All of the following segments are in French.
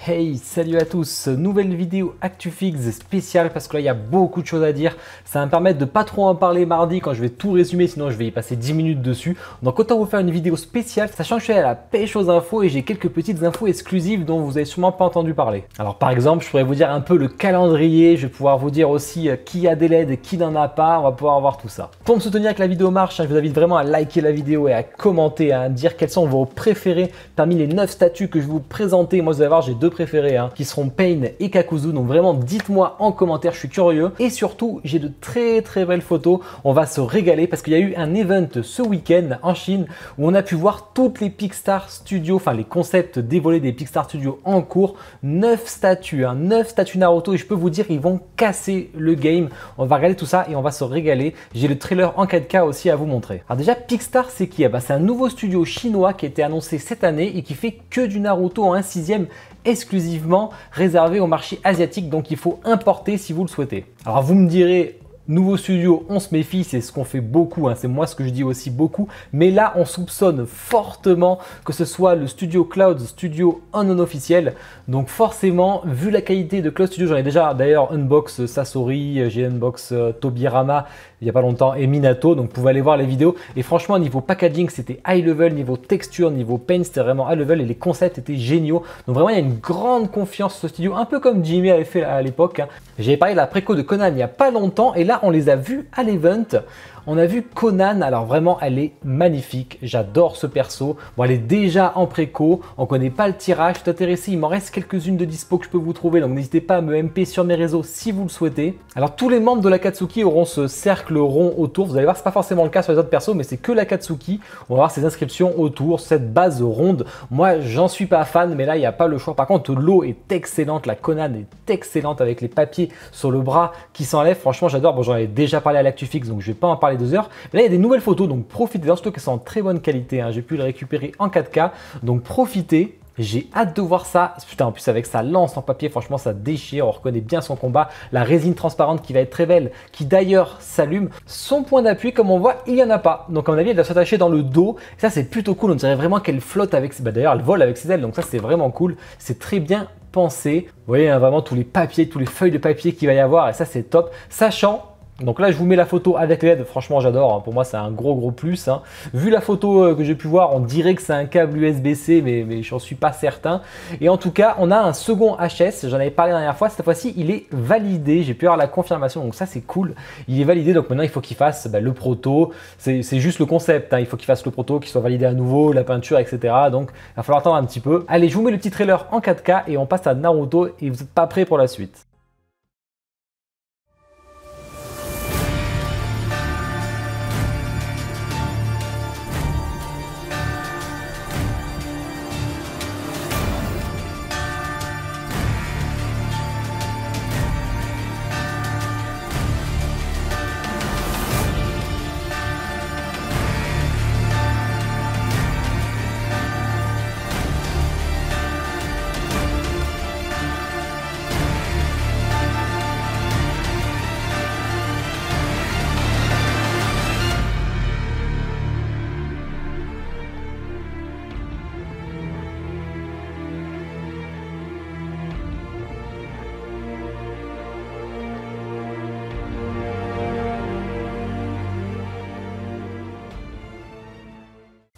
Hey, salut à tous, nouvelle vidéo ActuFix spéciale parce que là il y a beaucoup de choses à dire. Ça va me permettre de pas trop en parler mardi quand je vais tout résumer, sinon je vais y passer 10 minutes dessus. Donc autant vous faire une vidéo spéciale, sachant que je suis à la pêche aux infos et j'ai quelques petites infos exclusives dont vous avez sûrement pas entendu parler. Alors par exemple, je pourrais vous dire un peu le calendrier, je vais pouvoir vous dire aussi qui a des LED, qui n'en a pas, on va pouvoir voir tout ça. Pour me soutenir que la vidéo marche, je vous invite vraiment à liker la vidéo et à commenter, à dire quels sont vos préférés parmi les 9 statues que je vais vous présenter. Moi vous allez voir, j'ai deux préférés qui seront Pain et Kakuzu, donc vraiment dites-moi en commentaire, je suis curieux et surtout j'ai de très belles photos. On va se régaler parce qu'il y a eu un event ce week-end en Chine où on a pu voir toutes les Pixstar Studios, enfin les concepts dévoilés des Pixstar Studios en cours. 9 statues, 9 statues Naruto et je peux vous dire ils vont casser le game. On va regarder tout ça et on va se régaler. J'ai le trailer en 4K aussi à vous montrer. Alors déjà Pixstar c'est qui? C'est un nouveau studio chinois qui a été annoncé cette année et qui fait que du Naruto en 1/6 exclusivement réservé au marché asiatique, donc il faut importer si vous le souhaitez. Alors vous me direz, nouveau studio, on se méfie, c'est ce qu'on fait beaucoup, c'est moi ce que je dis aussi beaucoup, mais là on soupçonne fortement que ce soit le studio Cloud Studio en non officiel, donc forcément vu la qualité de Cloud Studio, j'en ai déjà d'ailleurs unbox Sasori, j'ai unbox Tobirama il n'y a pas longtemps et Minato, donc vous pouvez aller voir les vidéos et franchement niveau packaging c'était high level, niveau texture, niveau paint c'était vraiment high level et les concepts étaient géniaux, donc vraiment il y a une grande confiance sur ce studio, un peu comme Jimmy avait fait à l'époque. J'avais parlé de la préco de Conan il n'y a pas longtemps et là on les a vus à l'event. On a vu Conan, alors vraiment elle est magnifique, j'adore ce perso. Bon, elle est déjà en préco, on connaît pas le tirage, je suis intéressé, il m'en reste quelques-unes de dispo que je peux vous trouver, donc n'hésitez pas à me MP sur mes réseaux si vous le souhaitez. Alors tous les membres de l'Akatsuki auront ce cercle rond autour, vous allez voir c'est pas forcément le cas sur les autres persos, mais c'est que l'Akatsuki, on va voir ces inscriptions autour, cette base ronde. Moi j'en suis pas fan, mais là il n'y a pas le choix. Par contre l'eau est excellente, la Conan est excellente avec les papiers sur le bras qui s'enlèvent, franchement j'adore. Bon, j'en ai déjà parlé à l'ActuFix, donc je vais pas en parler 2 heures. Mais là, il y a des nouvelles photos, donc profitez-en, surtout qu'elles sont en très bonne qualité. J'ai pu le récupérer en 4K, donc profitez. J'ai hâte de voir ça. Putain, en plus avec sa lance en papier, franchement ça déchire, on reconnaît bien son combat. La résine transparente qui va être très belle, qui d'ailleurs s'allume. Son point d'appui, comme on voit, il n'y en a pas. Donc à mon avis, elle doit s'attacher dans le dos. Et ça c'est plutôt cool, on dirait vraiment qu'elle flotte avec ses... d'ailleurs, elle vole avec ses ailes, donc ça c'est vraiment cool. C'est très bien pensé. Vous voyez vraiment tous les papiers, tous les feuilles de papier qu'il va y avoir, et ça c'est top. Sachant... donc là je vous mets la photo avec LED, franchement j'adore, pour moi c'est un gros plus. Vu la photo que j'ai pu voir, on dirait que c'est un câble USB-C mais j'en suis pas certain. Et en tout cas on a un second HS, j'en avais parlé la dernière fois, cette fois-ci il est validé, j'ai pu avoir la confirmation, donc ça c'est cool. Il est validé, donc maintenant il faut qu'il fasse le proto, c'est juste le concept, il faut qu'il fasse le proto, qu'il soit validé à nouveau, la peinture etc. Donc il va falloir attendre un petit peu. Allez, je vous mets le petit trailer en 4K et on passe à Naruto et vous n'êtes pas prêts pour la suite.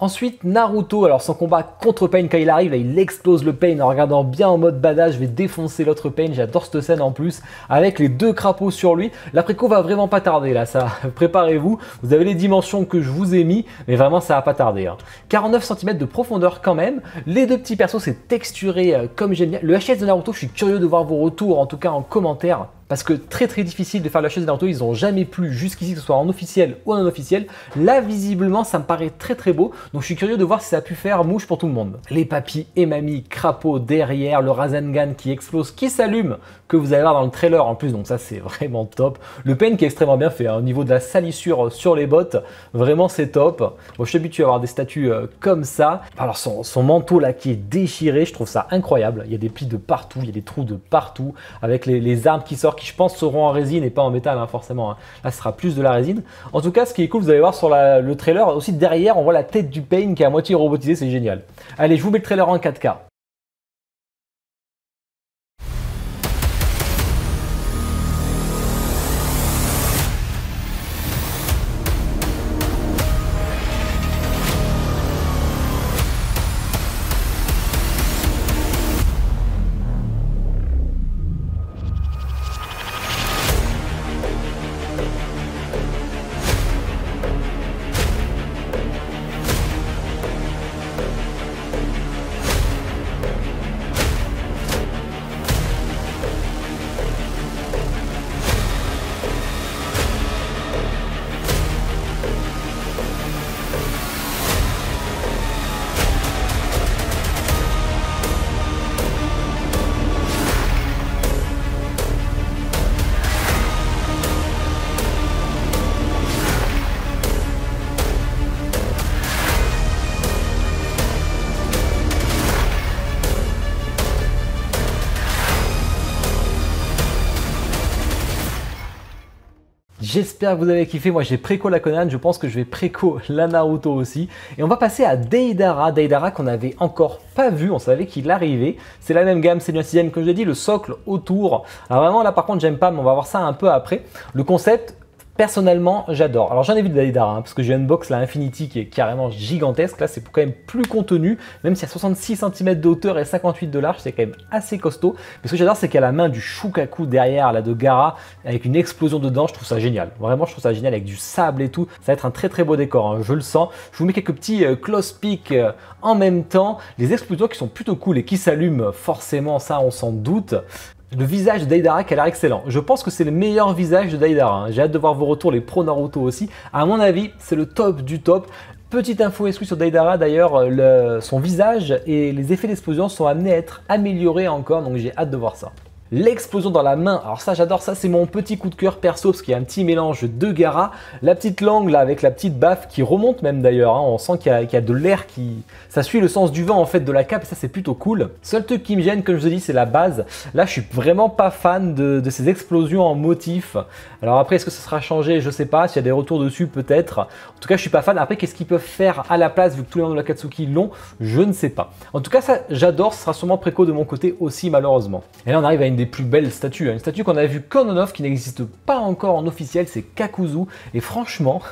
Ensuite Naruto, alors son combat contre Pain quand il arrive, là, il explose le Pain en regardant bien en mode badass, je vais défoncer l'autre Pain, j'adore cette scène en plus, avec les deux crapauds sur lui. La préco va vraiment pas tarder là, ça, préparez-vous, vous avez les dimensions que je vous ai mis, mais vraiment ça va pas tarder. 49 cm de profondeur quand même, les deux petits persos c'est texturé comme j'aime bien. Le HS de Naruto, je suis curieux de voir vos retours, en tout cas en commentaire. Parce que très difficile de faire le HS de Naruto, ils n'ont jamais plu jusqu'ici, que ce soit en officiel ou en non officiel. Là, visiblement, ça me paraît très beau. Donc, je suis curieux de voir si ça a pu faire mouche pour tout le monde. Les papis Emami, crapaud derrière, le Rasengan qui explose, qui s'allume, que vous allez voir dans le trailer en plus. Donc, ça, c'est vraiment top. Le Pain qui est extrêmement bien fait, au niveau de la salissure sur les bottes, vraiment, c'est top. Bon, je suis habitué à avoir des statues comme ça. Alors, son manteau là qui est déchiré, je trouve ça incroyable. Il y a des plis de partout, il y a des trous de partout, avec les armes qui sortent, qui je pense seront en résine et pas en métal forcément. Là ce sera plus de la résine. En tout cas ce qui est cool, vous allez voir sur le trailer, aussi derrière on voit la tête du Pain qui est à moitié robotisée, c'est génial. Allez, je vous mets le trailer en 4K. J'espère que vous avez kiffé. Moi j'ai préco la Conan, je pense que je vais préco la Naruto aussi. Et on va passer à Deidara. Deidara qu'on n'avait encore pas vu, on savait qu'il arrivait. C'est la même gamme, c'est du 6ème, comme je l'ai dit, le socle autour. Alors vraiment là par contre j'aime pas, mais on va voir ça un peu après. Le concept, personnellement, j'adore. Alors j'en ai vu de Deidara, parce que j'ai unbox la Infinity qui est carrément gigantesque. Là, c'est quand même plus contenu, même s'il y a 66 cm de hauteur et 58 de large, c'est quand même assez costaud. Mais ce que j'adore, c'est qu'il y a la main du Shukaku derrière, là, de Gaara, avec une explosion dedans. Je trouve ça génial. Vraiment, je trouve ça génial avec du sable et tout. Ça va être un très très beau décor, hein, je le sens. Je vous mets quelques petits close peek en même temps. Les explosions qui sont plutôt cool et qui s'allument forcément, ça, on s'en doute. Le visage de Deidara qui a l'air excellent. Je pense que c'est le meilleur visage de Deidara. Hein. J'ai hâte de voir vos retours, les pro Naruto aussi. À mon avis, c'est le top du top. Petite info exclue sur Deidara d'ailleurs, son visage et les effets d'explosion sont amenés à être améliorés encore, donc j'ai hâte de voir ça. L'explosion dans la main, alors ça j'adore, ça c'est mon petit coup de cœur perso parce qu'il y a un petit mélange de Gaara, la petite langue là avec la petite baffe qui remonte même d'ailleurs, hein, on sent qu'il y a de l'air qui... Ça suit le sens du vent en fait de la cape et ça c'est plutôt cool. Seul truc qui me gêne comme je vous ai dit c'est la base, là je suis vraiment pas fan de ces explosions en motif. Alors après est-ce que ça sera changé, je sais pas, s'il y a des retours dessus peut-être. En tout cas je suis pas fan, après qu'est-ce qu'ils peuvent faire à la place vu que tous les membres de l'Akatsuki l'ont, je ne sais pas. En tout cas ça j'adore, ce sera sûrement préco de mon côté aussi malheureusement. Et là on arrive à une des plus belles statues, une statue qu'on a vue qu'en on-off qui n'existe pas encore en officiel, c'est Kakuzu et franchement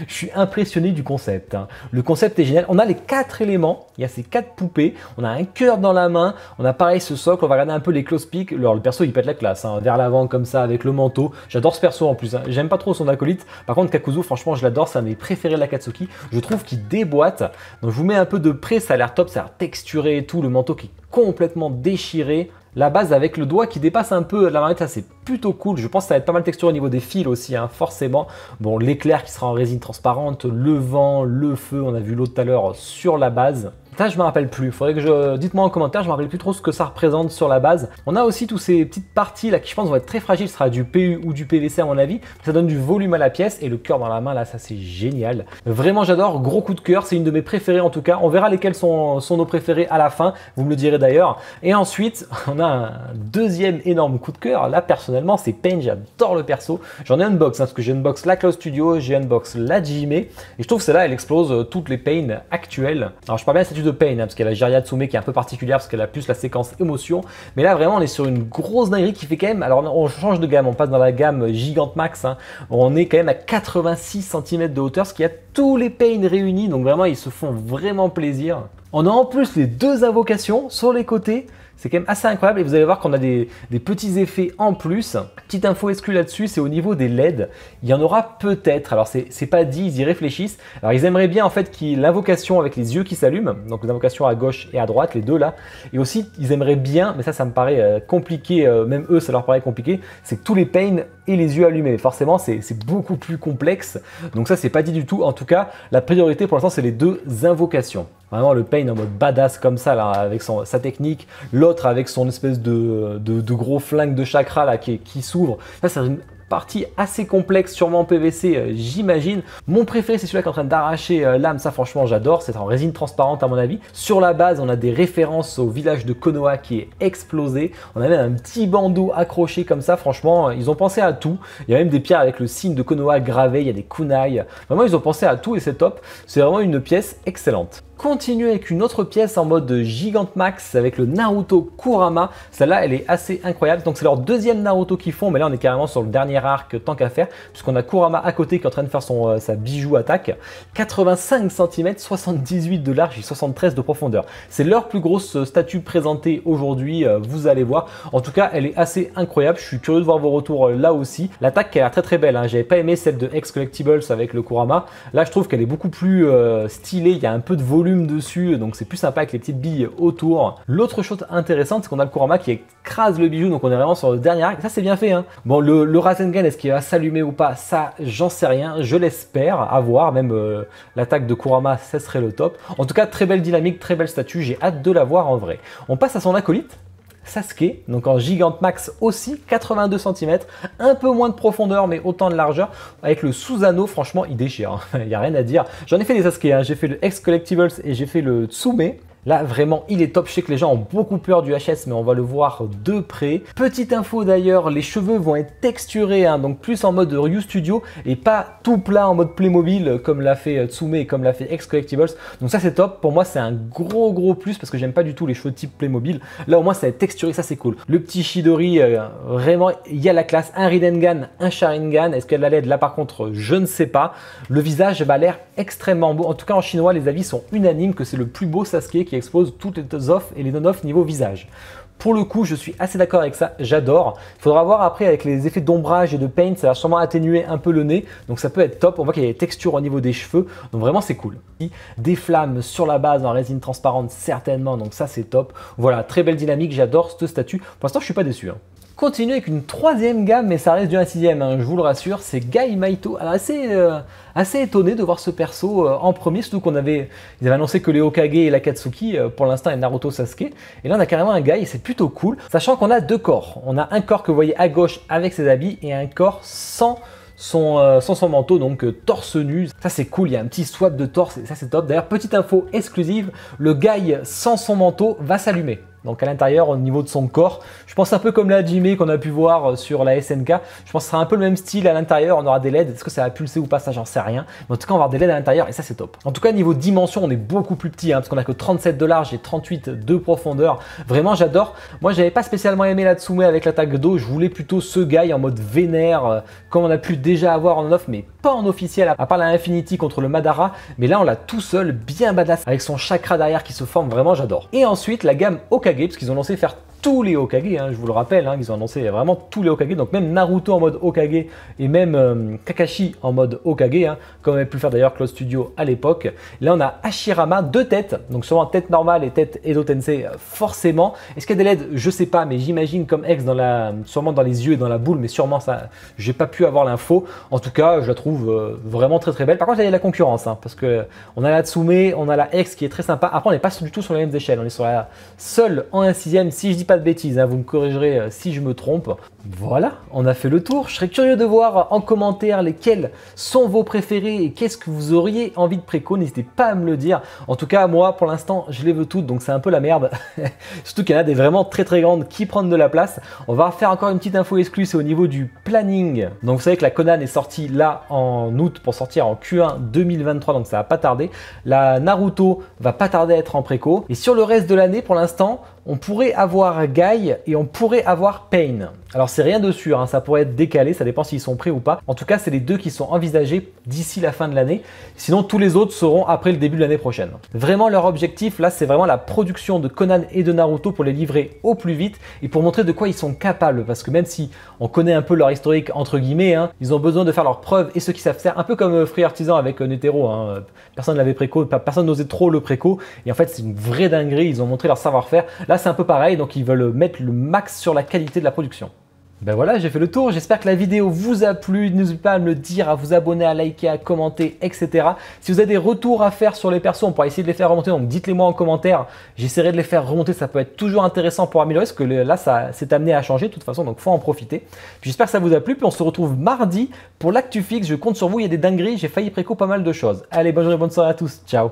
je suis impressionné du concept. Hein. Le concept est génial, on a les 4 éléments, il y a ces 4 poupées, on a un cœur dans la main, on a pareil ce socle, on va regarder un peu les close peek, alors le perso il pète la classe, hein, vers l'avant comme ça avec le manteau, j'adore ce perso en plus, hein. J'aime pas trop son acolyte, par contre Kakuzu franchement je l'adore, c'est un de mes préférés de l'Akatsuki, je trouve qu'il déboîte, donc je vous mets un peu de près, ça a l'air top, ça a l'air texturé et tout, le manteau qui est complètement déchiré. La base avec le doigt qui dépasse un peu la marionnette, ça c'est plutôt cool. Je pense que ça va être pas mal texturé au niveau des fils aussi, hein, forcément. Bon, l'éclair qui sera en résine transparente, le vent, le feu, on a vu l'autre tout à l'heure sur la base. Ça, je me rappelle plus. Faudrait que dites-moi en commentaire, je me rappelle plus trop ce que ça représente sur la base. On a aussi toutes ces petites parties là qui je pense vont être très fragiles. Ce sera du PU ou du PVC à mon avis. Ça donne du volume à la pièce et le cœur dans la main là, ça c'est génial. Vraiment j'adore, gros coup de cœur. C'est une de mes préférées en tout cas. On verra lesquelles sont nos préférées à la fin. Vous me le direz d'ailleurs. Et ensuite, on a un deuxième énorme coup de cœur. Là personnellement, c'est Pain. J'adore le perso. J'en ai unbox hein, parce que j'ai unbox la Cloud Studio, j'ai unbox la Jime et je trouve que celle-là, elle explose toutes les Pain actuelles. Alors je parle bien de la statue de Pain, hein, parce qu'il y a la Jiraiya Tsume qui est un peu particulière parce qu'elle a plus la séquence émotion. Mais là vraiment on est sur une grosse dinguerie qui fait quand même, alors on change de gamme, on passe dans la gamme Gigantamax, hein. On est quand même à 86 cm de hauteur, ce qui a tous les Pain réunis, donc vraiment ils se font vraiment plaisir. On a en plus les 2 invocations sur les côtés. C'est quand même assez incroyable et vous allez voir qu'on a des petits effets en plus. Petite info exclue là-dessus, c'est au niveau des LED. Il y en aura peut-être, alors c'est pas dit, ils y réfléchissent. Alors ils aimeraient bien en fait l'invocation avec les yeux qui s'allument, donc les invocations à gauche et à droite, les deux là. Et aussi ils aimeraient bien, mais ça me paraît compliqué, même eux ça leur paraît compliqué, c'est que tous les Pain et les yeux allumés. Forcément c'est beaucoup plus complexe, donc ça c'est pas dit du tout. En tout cas, la priorité pour l'instant c'est les 2 invocations. Vraiment le Pain en mode badass comme ça là, avec sa technique, l'autre avec son espèce de gros flingue de chakra là qui s'ouvre. Ça c'est une partie assez complexe, sûrement en PVC, j'imagine. Mon préféré, c'est celui-là qui est en train d'arracher l'âme. Ça, franchement, j'adore. C'est en résine transparente, à mon avis. Sur la base, on a des références au village de Konoha qui est explosé. On a même un petit bandeau accroché comme ça. Franchement, ils ont pensé à tout. Il y a même des pierres avec le signe de Konoha gravé. Il y a des kunai. Vraiment, ils ont pensé à tout et c'est top. C'est vraiment une pièce excellente. Continue avec une autre pièce en mode Gigantamax avec le Naruto Kurama. Celle-là, elle est assez incroyable. Donc, c'est leur deuxième Naruto qu'ils font, mais là, on est carrément sur le dernier arc tant qu'à faire, puisqu'on a Kurama à côté qui est en train de faire sa bijou attaque. 85 cm, 78 de large et 73 de profondeur. C'est leur plus grosse statue présentée aujourd'hui, vous allez voir. En tout cas, elle est assez incroyable. Je suis curieux de voir vos retours là aussi. L'attaque qui a l'air très très belle. Hein. J'avais pas aimé celle de X Collectibles avec le Kurama. Là, je trouve qu'elle est beaucoup plus stylée. Il y a un peu de volume dessus, donc c'est plus sympa avec les petites billes autour. L'autre chose intéressante, c'est qu'on a le Kurama qui écrase le bijou, donc on est vraiment sur le dernier arc. Ça, c'est bien fait. Hein. Bon, le Rasengan, est-ce qu'il va s'allumer ou pas? Ça, j'en sais rien. Je l'espère. À voir. Même l'attaque de Kurama, ça serait le top. En tout cas, très belle dynamique, très belle statue. J'ai hâte de la voir en vrai. On passe à son acolyte. Sasuke, donc en Gigantamax aussi, 82 cm, un peu moins de profondeur mais autant de largeur, avec le Susanoo, franchement il déchire, il n'y a rien à dire. J'en ai fait des Sasuke, hein. J'ai fait le X Collectibles et j'ai fait le Tsume. Là, vraiment, il est top. Je sais que les gens ont beaucoup peur du HS, mais on va le voir de près. Petite info d'ailleurs, les cheveux vont être texturés, hein, donc plus en mode Ryu Studio et pas tout plat en mode Playmobil comme l'a fait Tsume et comme l'a fait X Collectibles. Donc ça, c'est top. Pour moi, c'est un gros plus parce que j'aime pas du tout les cheveux type Playmobil. Là, au moins, ça va être texturé, ça, c'est cool. Le petit Chidori, vraiment, il y a la classe. Un Rinnegan, un Sharingan. Est-ce qu'il y a de la LED? Là, par contre, je ne sais pas. Le visage a l'air extrêmement beau. En tout cas, en chinois, les avis sont unanimes que c'est le plus beau Sasuke qui expose toutes les off et les non-off niveau visage. Pour le coup, je suis assez d'accord avec ça, j'adore. Il faudra voir après avec les effets d'ombrage et de paint, ça va sûrement atténuer un peu le nez, donc ça peut être top. On voit qu'il y a des textures au niveau des cheveux, donc vraiment c'est cool. Des flammes sur la base en résine transparente certainement, donc ça c'est top. Voilà, très belle dynamique, j'adore ce statut. Pour l'instant, je suis pas déçu. Continue avec une troisième gamme, mais ça reste du 1/6, hein, je vous le rassure, c'est Gai Maito. Alors assez étonné de voir ce perso en premier, surtout ils avaient annoncé que les Hokage et l'Akatsuki, pour l'instant, et Naruto Sasuke. Et là, on a carrément un Gai et c'est plutôt cool, sachant qu'on a deux corps. On a un corps que vous voyez à gauche avec ses habits et un corps sans son manteau, donc torse nu. Ça c'est cool, il y a un petit swap de torse et ça c'est top. D'ailleurs, petite info exclusive, le Gai sans son manteau va s'allumer. Donc à l'intérieur, au niveau de son corps, je pense un peu comme la Hajime qu'on a pu voir sur la SNK. Je pense que ce sera un peu le même style à l'intérieur, on aura des LED. Est-ce que ça va pulser ou pas, ça j'en sais rien. Mais en tout cas, on va avoir des LED à l'intérieur et ça c'est top. En tout cas, niveau dimension, on est beaucoup plus petit, hein, parce qu'on a que 37 de large et 38 de profondeur. Vraiment, j'adore. Moi, j'avais pas spécialement aimé la Tsume avec l'attaque d'eau. Je voulais plutôt ce Gai en mode vénère, comme on a pu déjà avoir en off, mais pas en officiel, à part la Infinity contre le Madara. Mais là, on l'a tout seul, bien badass, avec son chakra derrière qui se forme. Vraiment, j'adore. Et ensuite, la gamme Hokage, parce qu'ils ont lancé faire tous les Hokage, hein, je vous le rappelle, hein, ils ont annoncé vraiment tous les Hokage, donc même Naruto en mode Hokage et même Kakashi en mode Hokage, hein, comme avait pu le faire d'ailleurs Cloud Studio à l'époque. Là on a Hashirama, deux têtes, donc sûrement tête normale et tête Edo Tensei forcément. Est-ce qu'il y a des LED? Je sais pas, mais j'imagine comme X sûrement dans les yeux et dans la boule, mais sûrement ça, j'ai pas pu avoir l'info. En tout cas, je la trouve vraiment très belle. Par contre, il y a la concurrence, hein, parce que on a la Tsume, on a la X qui est très sympa. Après, on n'est pas du tout sur les mêmes échelles, on est sur la seule en 1/6, si je dis pas de bêtises, hein, vous me corrigerez si je me trompe. Voilà, on a fait le tour. Je serais curieux de voir en commentaire lesquels sont vos préférés et qu'est-ce que vous auriez envie de préco. N'hésitez pas à me le dire. En tout cas, moi, pour l'instant, je les veux toutes, donc c'est un peu la merde. Surtout qu'il y en a des vraiment très grandes qui prennent de la place. On va faire encore une petite info exclue, c'est au niveau du planning. Donc vous savez que la Conan est sortie là en août pour sortir en Q1 2023, donc ça va pas tarder. La Naruto va pas tarder à être en préco. Et sur le reste de l'année, pour l'instant, on pourrait avoir Gai et on pourrait avoir Pain. Alors c'est rien de sûr, hein, ça pourrait être décalé, ça dépend s'ils sont prêts ou pas. En tout cas, c'est les deux qui sont envisagés d'ici la fin de l'année. Sinon, tous les autres seront après le début de l'année prochaine. Vraiment, leur objectif, là, c'est vraiment la production de Conan et de Naruto pour les livrer au plus vite et pour montrer de quoi ils sont capables. Parce que même si on connaît un peu leur historique, entre guillemets, hein, ils ont besoin de faire leurs preuves et ceux qui savent faire, un peu comme Free Artisan avec Netero. Hein. Personne n'avait préco, personne n'osait trop le préco. Et en fait, c'est une vraie dinguerie, ils ont montré leur savoir-faire. Là, c'est un peu pareil, donc ils veulent mettre le max sur la qualité de la production. Ben voilà, j'ai fait le tour, j'espère que la vidéo vous a plu, n'hésitez pas à me le dire, à vous abonner, à liker, à commenter, etc. Si vous avez des retours à faire sur les persos, on pourra essayer de les faire remonter, donc dites-les moi en commentaire, j'essaierai de les faire remonter, ça peut être toujours intéressant pour améliorer, parce que là, ça s'est amené à changer de toute façon, donc faut en profiter. Puis j'espère que ça vous a plu, puis on se retrouve mardi pour l'actu fixe, je compte sur vous, il y a des dingueries, j'ai failli préco pas mal de choses. Allez, bonne journée, bonne soirée à tous, ciao.